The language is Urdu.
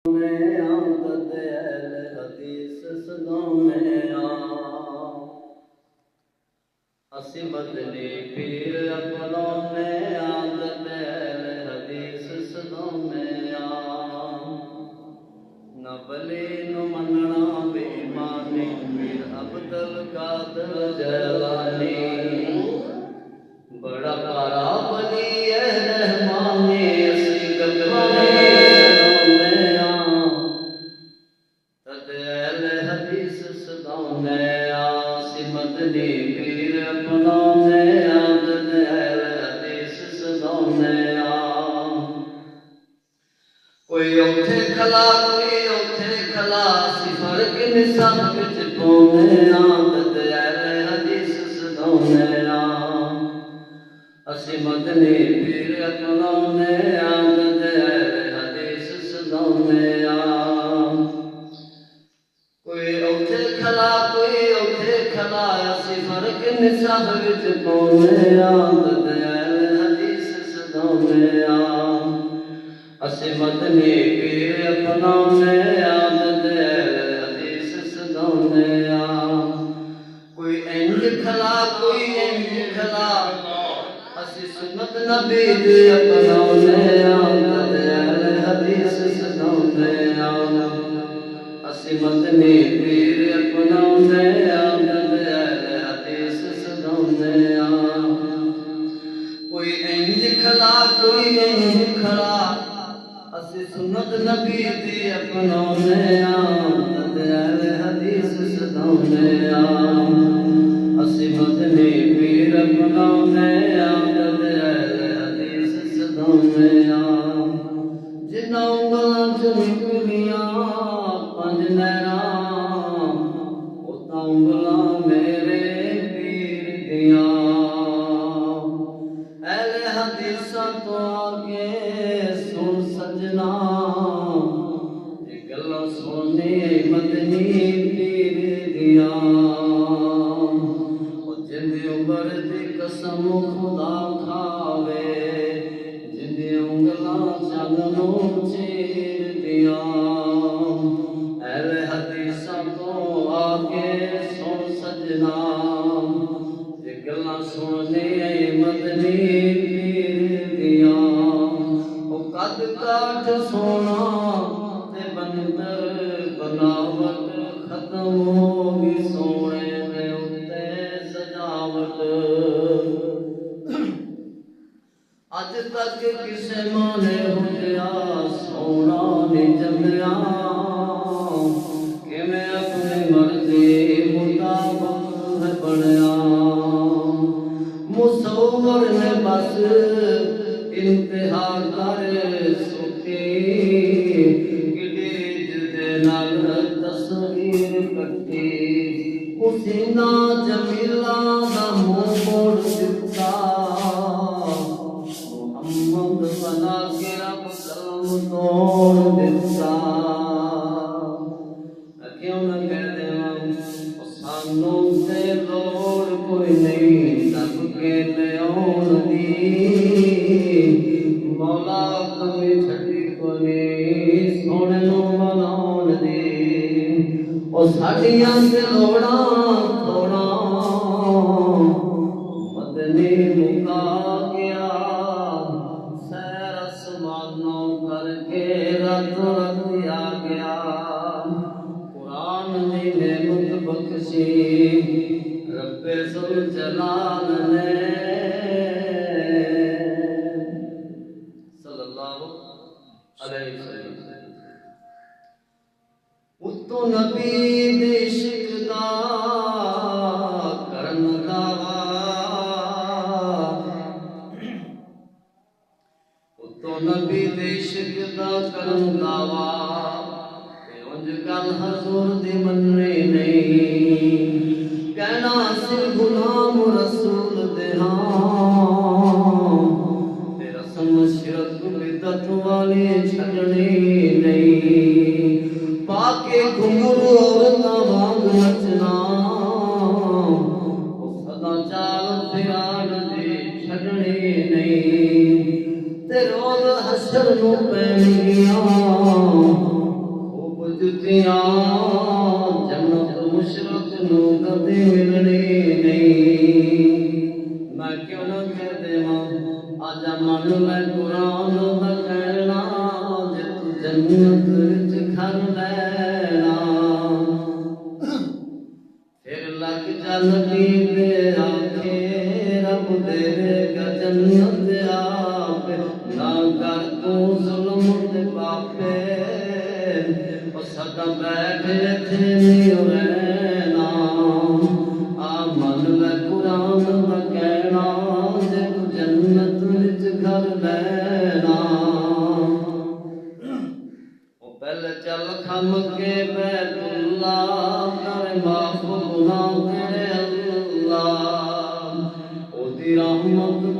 میں عادت اہل حدیث صدوں میں اسی مدنی پیر اپنوں میں عادت اہل حدیث صدوں میں نہ بلی نو مننا بے ایمانی پیر عبد القادر جیلانی بڑا پارا بلی ہے رحمانی اسی گلوانے مدنی پیر اپنوں میں عادت اہل حدیث صدوں میں کوئی اوتھے کھلا کوئی اوتھے کھلا سی فرق نسب وچ پونے عادت اہل حدیث صدوں میں اسی مدنی پیر اپنوں میں عادت اہل حدیث صدوں میں کوئی اوتھے کھلا کوئی اوتھے کھلا اسی فرق نسب وچ پونے عادت اہل حدیث صدوں میں اسی مدنی پیر اپنوں میں عادت اہل حدیث صدوں میں کوئی انج کھلا کوئی انج کھلا اسی سنت نبی دی اپنوں میں عادت اہل حدیث صدوں میں اسی مدنی پیر اپنوں میں عادت اہل حدیث صدوں میں کوئی انج کھلا کوئی انج کھلا اسی سنت نبی دی اپنوں میں عادت اہل حدیث صدوں میں اسی مدنی پیر اپنوں میں عادت اہل حدیث صدوں میں جنہاں انگلاں چ نکلیاں پنج نہراں اوتاں انگلاں میرے پیر دیاں اہل حدیثاں تو آگے سن سجنا یہ گلاں سونے مدنی پیر دیاں جندی عمر دی قسم خدا کھاوے جندی انگلاں چن نو چیر دیاں اہل حدیثاں تو آگے سن سجنا یہ گلاں سونے مدنی پیر دیاں او قد کاٹ سونا تے بنتر بناوٹ ختم ہو گئی سونے دے اُتے سجاوٹ اج تک کسے مانے ہویا سونا نہیں جمیا کہ میں اپنی مرضی مطابق ہے بنیا مصور نے بس انتہا کر سکی گڈیج دے نال تصویر کٹی حسینہ جمیلہ دا منہ موڑ دتا محمد بنا کے رب قلم توڑ دتا کیوں نہ کہہ دیواں سانوں تے لوڑ کوئی نہیں سب کے لے آن دی مولا کمی چھٹی کوئی سونے نو بناؤن دی او ساڈیاں تے لوڑاں تھوڑا مدنی مکا گیا سیر آسمانوں کر کے رات رات آ گیا قرآن دی نعمت بخشی رب ذوالجلال نے صلی اللہ علیہ وسلم اتو نبی دے عشق دا کرن دعویٰ اتو نبی دے عشق دا کرن دعویٰ تے انج گل حضور دی مننی نہیں کہنا سی غلام رسول دے تے رسم شرک بدعت والی چھڈنی نہیں پاکے گھنگرو عورتاں وانگ نچنا او سدا چال پھران دی چھڈنی نہیں تے روز حشر نو پینگیاں سکیاں جنت مشرق نو کدی ملنی نہیں میں کیوں نہ کہہ دیواں آجا من لے قرآن دا کہنا جے تو جنت وچ گھر لینا پھر لگ جا نبی دے آنکھے رب دے گا جنت آپ نہ کر تو ظلم تے پاپے سدا بیٹھے تھے نہیں رہنا آ من لے قرآن دا کہنا جے تو جنت وچ گھر لینا او پہلے چل کھم کے بیت اللہ کر معاف گناہ تیرے اللہ او دی رحمت